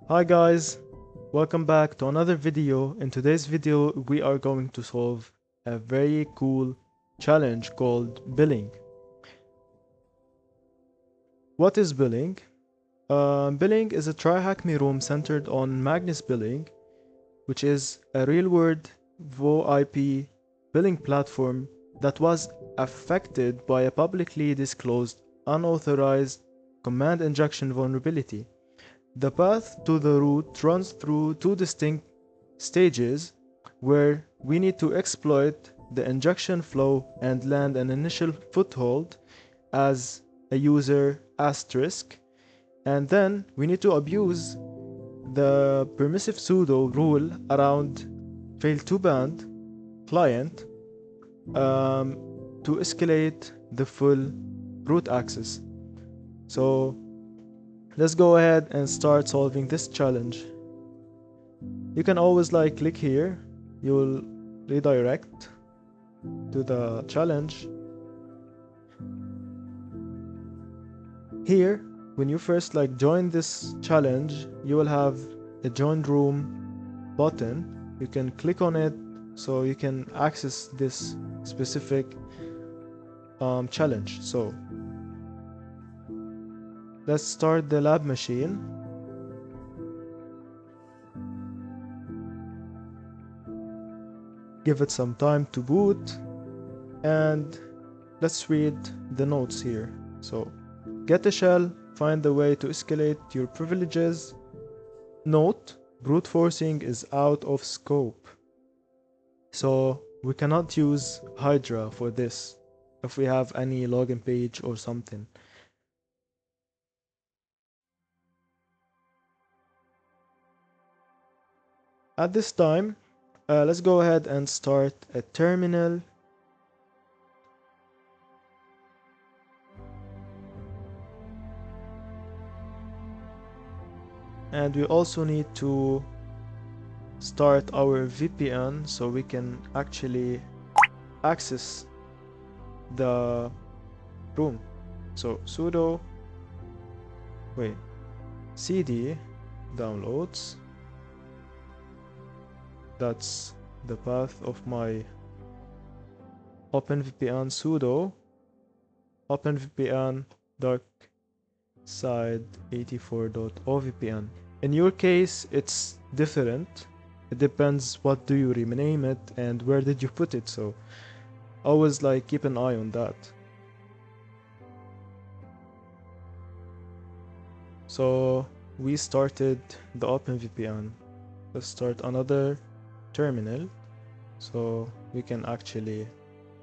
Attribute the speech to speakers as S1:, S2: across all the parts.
S1: Hi guys, welcome back to another video. In today's video we are going to solve a very cool challenge called billing. What is billing? Billing is a TryHackMe room centered on MagnusBilling, which is a real-world VoIP billing platform that was affected by a publicly disclosed unauthorized command injection vulnerability. The path to the root runs through two distinct stages where we need to exploit the injection flow and land an initial foothold as a user asterisk, and then we need to abuse the permissive sudo rule around fail to band client to escalate the full root access. So let's go ahead and start solving this challenge. You can always click here, you will redirect to the challenge. Here, when you first join this challenge, you will have a join room button. You can click on it so you can access this specific challenge. So let's start the lab machine. Give it some time to boot, and let's read the notes here. So get a shell, find the way to escalate your privileges. Note, brute forcing is out of scope, so we cannot use Hydra for this if we have any login page or something. At this time, let's go ahead and start a terminal. And we also need to start our VPN so we can actually access the room. So sudo cd downloads. That's the path of my OpenVPN. Sudo OpenVPN dark side 84.ovpn. In your case it's different. It depends what do you rename it and where did you put it, so always keep an eye on that. So we started the OpenVPN. Let's start another terminal so we can actually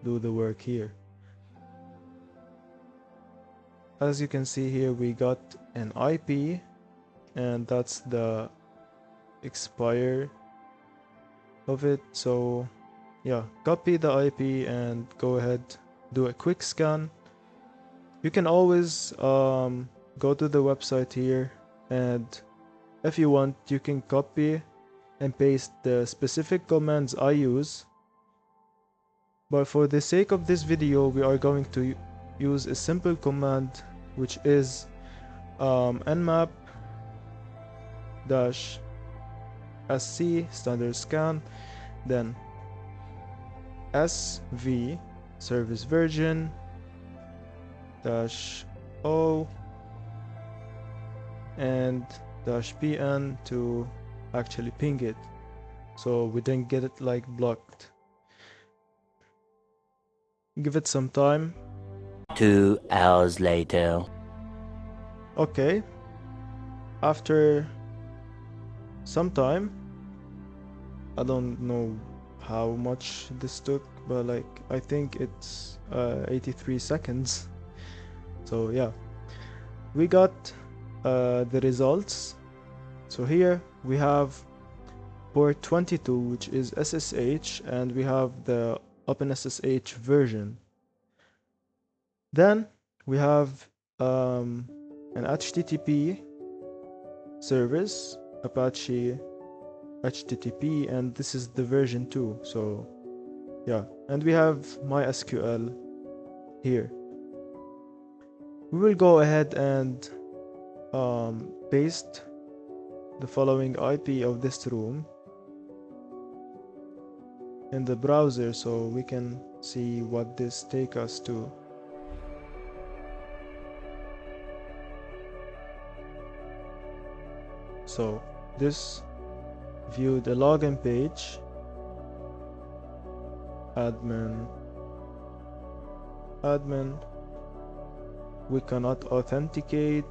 S1: do the work here. As you can see here, we got an IP, and that's the expire of it. So yeah, copy the IP and go ahead, do a quick scan. You can always go to the website here, and if you want you can copy and paste the specific commands I use, but for the sake of this video we are going to use a simple command, which is Nmap -sc standard scan, then sv service version -o and -pn to actually ping it so we didn't get it blocked. Give it some time.
S2: 2 hours later.
S1: Okay, after some time, I don't know how much this took, but I think it's 83 seconds. So yeah, we got the results. So here we have port 22, which is SSH, and we have the OpenSSH version. Then we have an HTTP service, Apache HTTP, and this is the version 2. So yeah, and we have MySQL here. We will go ahead and paste the following IP of this room in the browser so we can see what this takes us to. So this view the login page, admin, we cannot authenticate,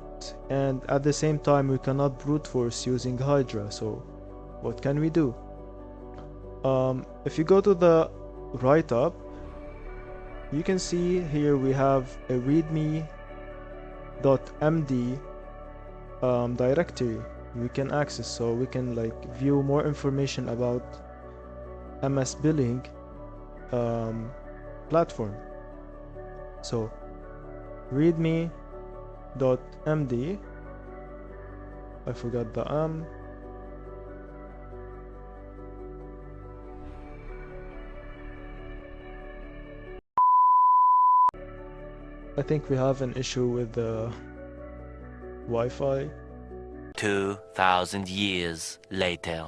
S1: and at the same time we cannot brute force using Hydra. So what can we do? If you go to the writeup, you can see here we have a readme.md directory we can access, so we can like view more information about MagnusBilling platform. So readme.md, I forgot the I think we have an issue with the Wi-Fi.
S2: 2,000 years later.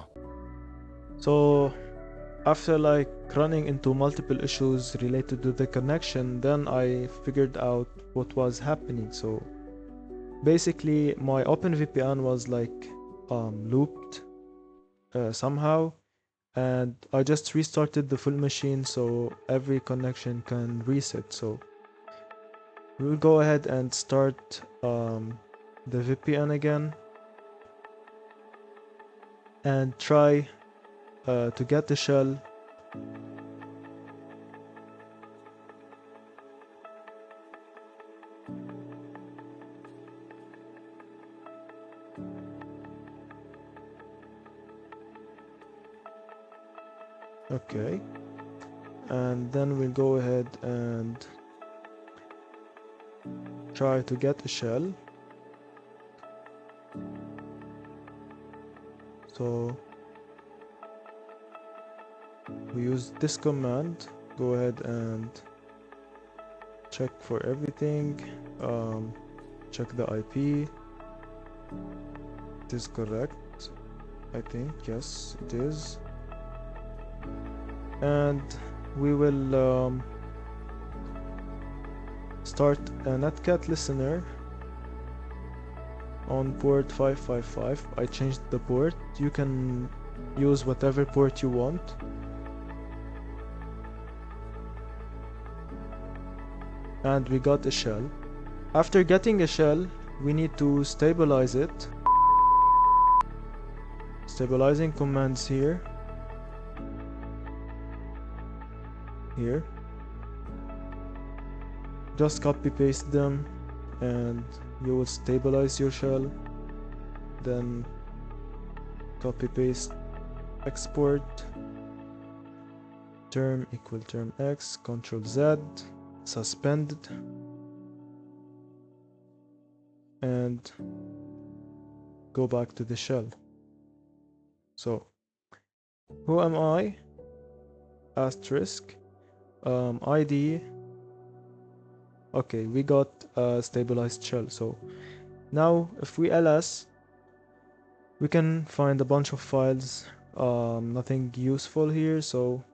S1: So after like running into multiple issues related to the connection, then I figured out what was happening. So basically my OpenVPN was like looped somehow, and I just restarted the full machine so every connection can reset. So we'll go ahead and start the VPN again and try to get the shell. Okay, and then we'll go ahead and try to get a shell. So we use this command, go ahead and check for everything, check the IP, it is correct, I think, yes it is, and we will start a netcat listener on port 555. I changed the port, you can use whatever port you want. And we got a shell. After getting a shell, we need to stabilize it. Stabilizing commands here. Just copy paste them and you will stabilize your shell. Then copy paste, export, term equal term x, Ctrl Z, suspended, and go back to the shell. So who am I? Asterisk ID. Okay, we got a stabilized shell. So now if we ls, we can find a bunch of files, nothing useful here. So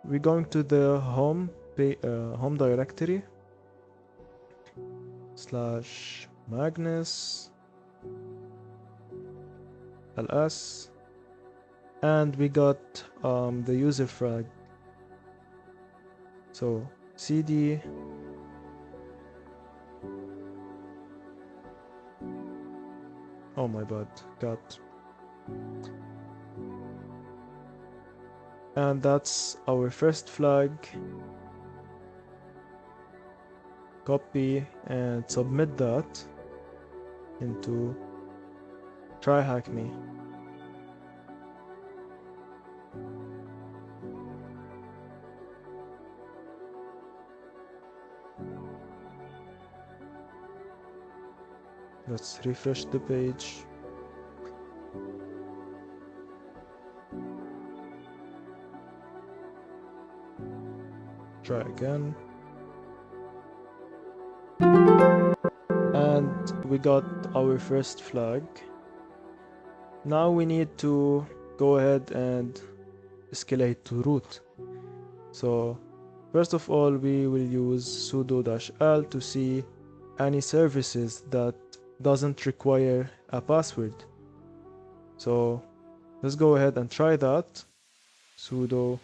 S1: we're going to the home directory /Magnus ls, and we got the user frag. So cd oh my bad, got, and that's our first flag. Copy and submit that into TryHackMe. Let's refresh the page. Try again. And we got our first flag. Now we need to go ahead and escalate to root. So first of all, we will use sudo-l to see any services that doesn't require a password. So let's go ahead and try that. Sudo-l.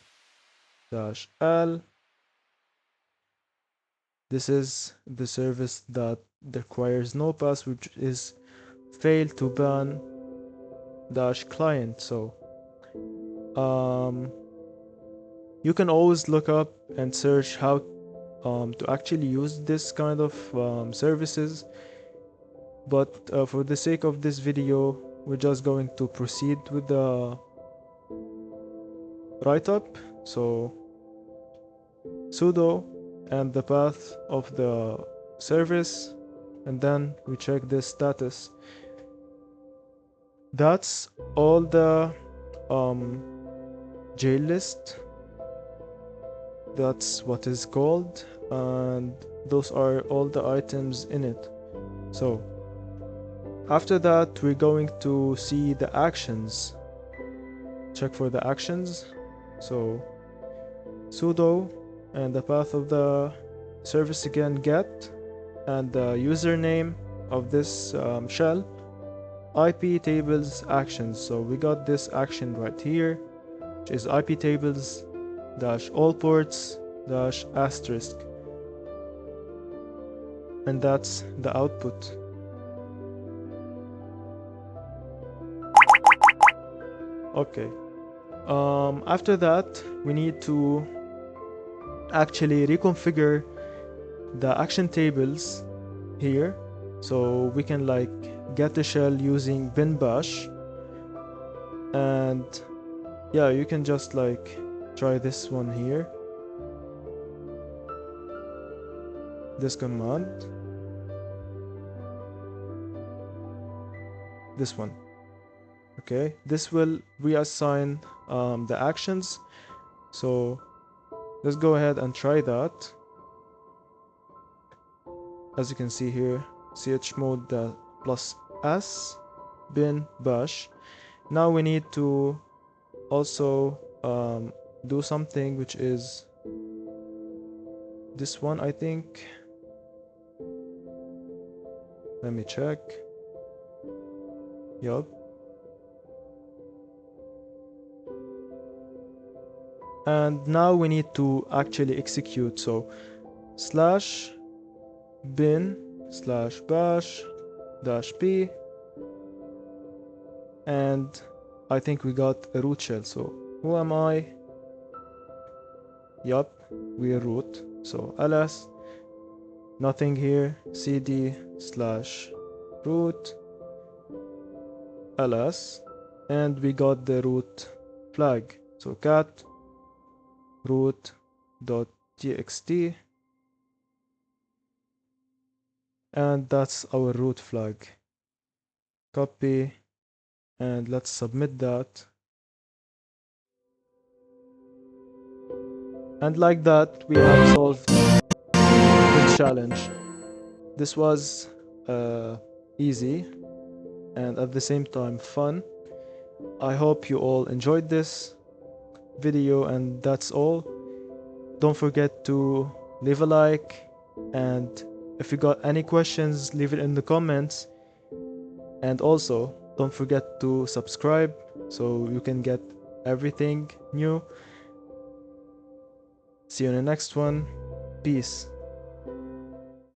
S1: This is the service that requires no password, which is fail to ban -client. So you can always look up and search how to actually use this kind of services, but for the sake of this video, we're just going to proceed with the writeup. So sudo and the path of the service, and then we check this status. That's all the jail list. That's what is called, and those are all the items in it. So after that, we're going to see the actions. Check for the actions. So sudo and the path of the service again, get, and the username of this shell, IP tables actions. So we got this action right here, which is IP tables -all ports ***, and that's the output. Okay, after that we need to actually reconfigure the action tables here, so we can like get the shell using bin bash, and yeah, you can just like try this one here, this command, this one. Okay, this will reassign the actions. So let's go ahead and try that. As you can see here, chmod +s bin bash. Now we need to also do something, which is this one, I think. Let me check. Yup. And now we need to actually execute. So /bin /bash -p, and I think we got a root shell. So who am I? Yup, we're root. So ls, nothing here, cd /root ls, and we got the root flag. So cat root.txt, and that's our root flag. Copy, and let's submit that. And like that, we have solved this challenge. This was easy and at the same time fun. I hope you all enjoyed this video, and that's all. Don't forget to leave a like, and if you got any questions, leave it in the comments. And also, don't forget to subscribe so you can get everything new. See you in the next one. Peace.